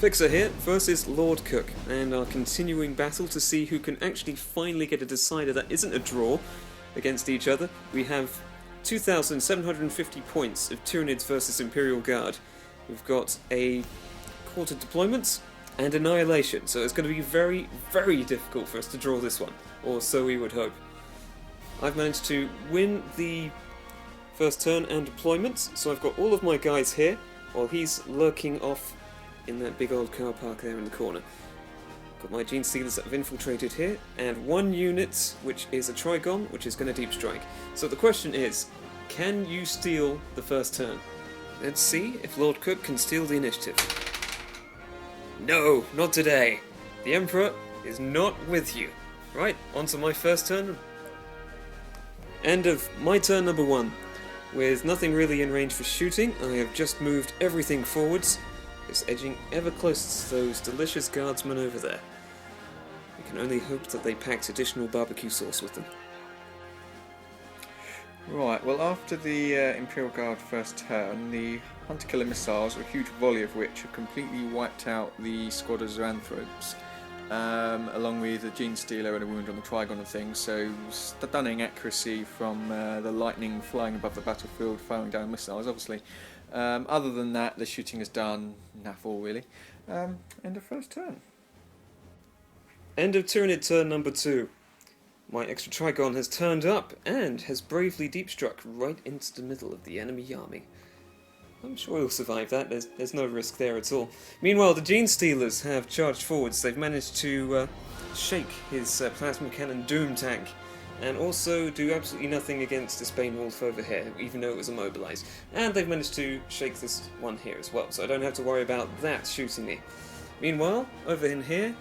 Fixer here versus Lord Cook, and our continuing battle to see who can actually finally get a decider that isn't a draw against each other. We have 2,750 points of Tyranids versus Imperial Guard. We've got a quarter deployment and annihilation, so it's going to be very, very difficult for us to draw this one, or so we would hope. I've managed to win the first turn and deployment, so I've got all of my guys here, while he's lurking off in that big old car park there in the corner. Got my Gene Stealers that have infiltrated here, and one unit which is a Trigon, which is going to deep strike. So the question is, can you steal the first turn? Let's see if Lord Cook can steal the initiative. No, not today. The Emperor is not with you. Right, on to my first turn. End of my turn number 1. With nothing really in range for shooting, I have just moved everything forwards, just edging ever closer to those delicious guardsmen over there. We can only hope that they packed additional barbecue sauce with them. Right, well after the Imperial Guard first turn, the hunter-killer missiles, a huge volley of which have completely wiped out the squad of zoanthropes, along with the Gene Stealer and a wound on the Trigon and things, so stunning accuracy from the lightning flying above the battlefield, firing down missiles, obviously. Other than that, the shooting is done, naff all really. End of first turn. End of Tyranid turn number 2. My extra Trigon has turned up and has bravely deep struck right into the middle of the enemy army. I'm sure he'll survive that, there's no risk there at all. Meanwhile, the Gene Stealers have charged forwards. They've managed to shake his plasma cannon Doom tank, and also do absolutely nothing against this Bane Wolf over here, even though it was immobilized. And they've managed to shake this one here as well, so I don't have to worry about that shooting me. Meanwhile, over in here,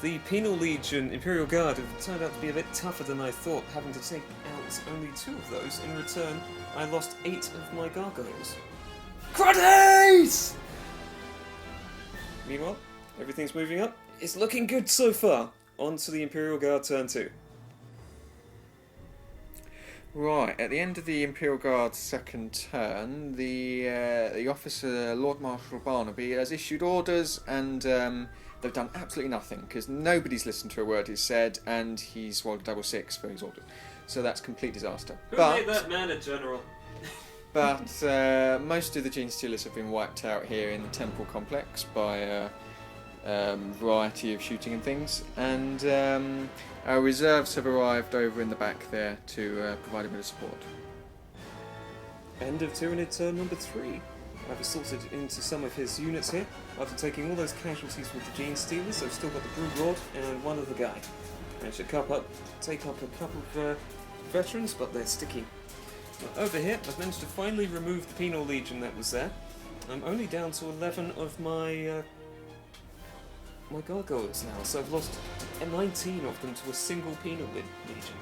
the Penal Legion Imperial Guard have turned out to be a bit tougher than I thought, having to take out only 2 of those. In return, I lost 8 of my gargoyles. Cruddies! Meanwhile, everything's moving up. It's looking good so far. On to the Imperial Guard turn 2. Right, at the end of the Imperial Guard's second turn, the officer, Lord Marshal Barnaby, has issued orders, and they've done absolutely nothing, because nobody's listened to a word he's said, and he's rolled a double 6 for his orders. So that's complete disaster. Who made that man a general? But most of the Gene Stealers have been wiped out here in the Temple Complex by a variety of shooting and things, and our reserves have arrived over in the back there to provide a bit of support. End of Tyranid turn number 3. I've assaulted into some of his units here. After taking all those casualties with the Gene Stealers, I've still got the Brood Lord and one other guy. Managed to take up a couple of veterans, but they're sticky. Over here, I've managed to finally remove the Penal Legion that was there. I'm only down to 11 of my gargoyles now, so I've lost 19 of them to a single Penal Legion.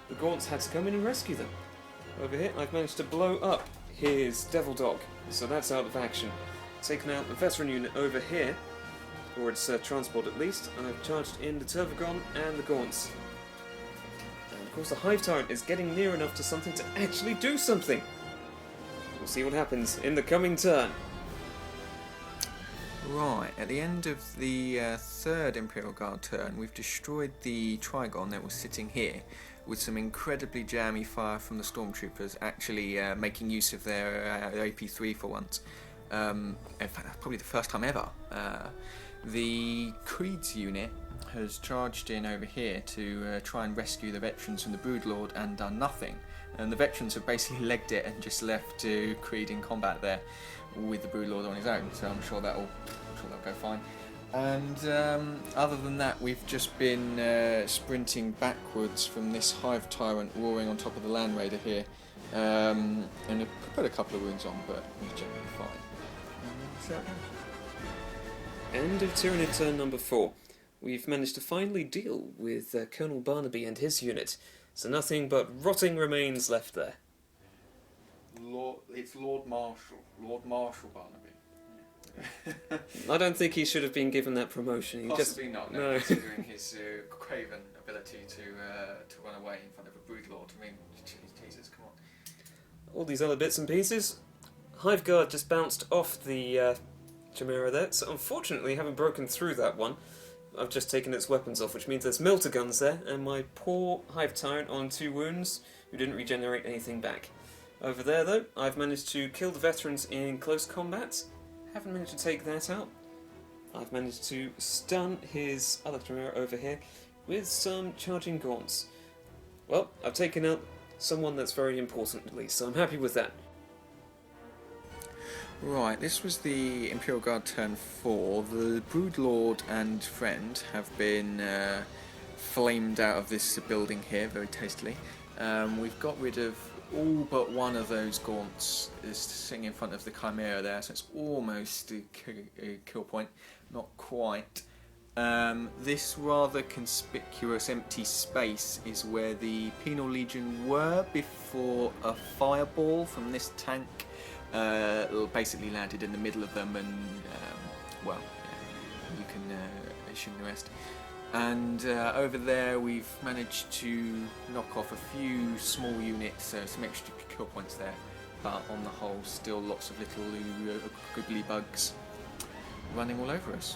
The Gaunts had to come in and rescue them. Over here, I've managed to blow up his Devil Dog, so that's out of action. Taken out the veteran unit over here, or its transport at least, and I've charged in the Tervagon and the Gaunts. And of course the Hive Tyrant is getting near enough to something to actually do something. We'll see what happens in the coming turn. Right, at the end of the third Imperial Guard turn, we've destroyed the Trigon that was sitting here, with some incredibly jammy fire from the Stormtroopers, actually making use of their AP3 for once. In fact, probably the first time ever. The Creed's unit has charged in over here to try and rescue the veterans from the Broodlord and done nothing. And the veterans have basically legged it and just left Creed in combat there with the Broodlord on his own, so I'm sure that'll go fine. And other than that, we've just been sprinting backwards from this Hive Tyrant roaring on top of the Land Raider here, and I've put a couple of wounds on, but he's generally fine. End of Tyranid turn number 4. We've managed to finally deal with Colonel Barnaby and his unit, so nothing but rotting remains left there. It's Lord Marshal Barnaby. I don't think he should have been given that promotion. Possibly not, no. Considering his craven ability to run away in front of a Broodlord. I mean, Jesus, come on. All these other bits and pieces. Hive Guard just bounced off the Chimera there. So unfortunately, I haven't broken through that one. I've just taken its weapons off, which means there's melter guns there, and my poor Hive Tyrant on 2 wounds, who didn't regenerate anything back. Over there, though, I've managed to kill the veterans in close combat. Haven't managed to take that out. I've managed to stun his other Chimera over here with some charging gaunts. Well, I've taken out someone that's very important at least, so I'm happy with that. Right, this was the Imperial Guard turn 4. The Broodlord and friend have been flamed out of this building here very tastily. We've got rid of all but one of those gaunts is sitting in front of the Chimera there, so it's almost a kill point, not quite. This rather conspicuous empty space is where the Penal Legion were before a fireball from this tank basically landed in the middle of them, and well, yeah, you can assume the rest. And over there we've managed to knock off a few small units, some extra kill points there, but on the whole still lots of little googly bugs running all over us.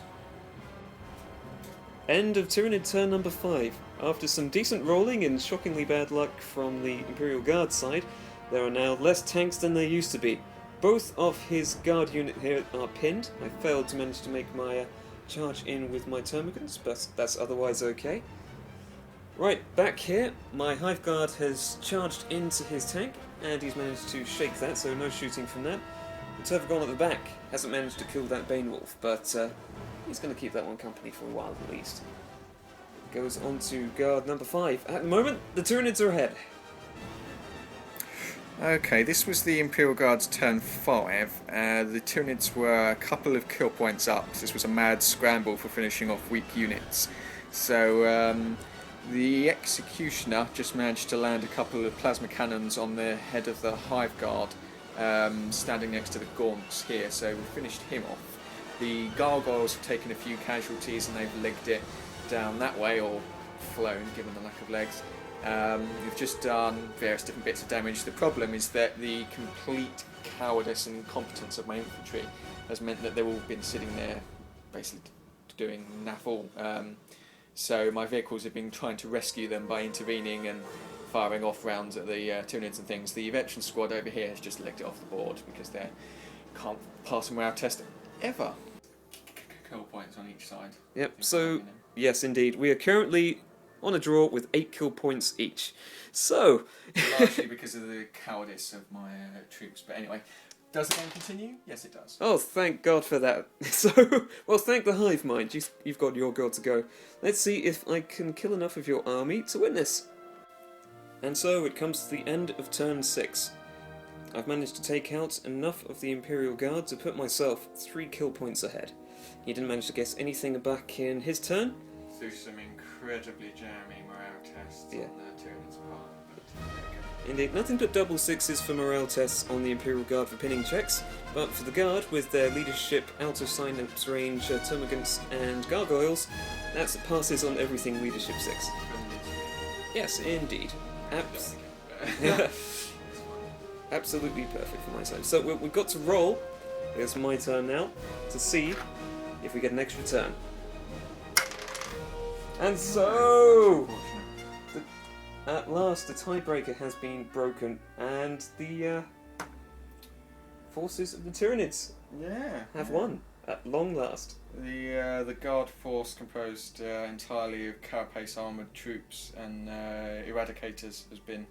End of Tyranid turn number 5. After some decent rolling and shockingly bad luck from the Imperial Guard side, there are now less tanks than there used to be. Both of his guard unit here are pinned. I failed to manage to make my charge in with my termagants, but that's otherwise okay. Right, back here, my Hive Guard has charged into his tank, and he's managed to shake that, so no shooting from that. The Tervagon at the back hasn't managed to kill that Bane Wolf, but he's going to keep that one company for a while at least. Goes on to guard number 5. At the moment, the Tyranids are ahead. Okay, this was the Imperial Guard's turn 5. The Tyranids were a couple of kill points up. This was a mad scramble for finishing off weak units. So the Executioner just managed to land a couple of plasma cannons on the head of the Hive Guard, standing next to the Gaunts here, so we finished him off. The Gargoyles have taken a few casualties and they've legged it down that way, or flown, given the lack of legs. We've just done various different bits of damage. The problem is that the complete cowardice and incompetence of my infantry has meant that they've all been sitting there basically doing naff all. So my vehicles have been trying to rescue them by intervening and firing off rounds at the Tyranids and things. The veteran squad over here has just legged it off the board because they can't pass a morale test ever. Kill points on each side. Yep, so yes indeed, we are currently on a draw with 8 kill points each. So largely because of the cowardice of my troops, but anyway. Does the game continue? Yes, it does. Oh, thank God for that. So, well, thank the Hive Mind. You've got your girl to go. Let's see if I can kill enough of your army to win this. And so it comes to the end of turn 6. I've managed to take out enough of the Imperial Guard to put myself 3 kill points ahead. He didn't manage to guess anything back in his turn. Through some incredibly jammy morale tests on the Tyranids' part. Indeed, nothing but double 6s for morale tests on the Imperial Guard for pinning checks, but for the Guard, with their leadership, out of synapse range, termagants and gargoyles, that's passes on everything leadership 6. Yes, indeed. Absolutely perfect for my side. So we've got to roll, it's my turn now, to see if we get an extra turn. And so, at last, the tiebreaker has been broken, and the forces of the Tyranids have won at long last. The guard force, composed entirely of carapace armoured troops and eradicators, has been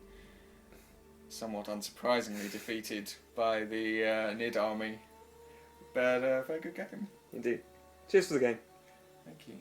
somewhat unsurprisingly defeated by the Nid army. But very good game. Indeed. Cheers for the game. Thank you.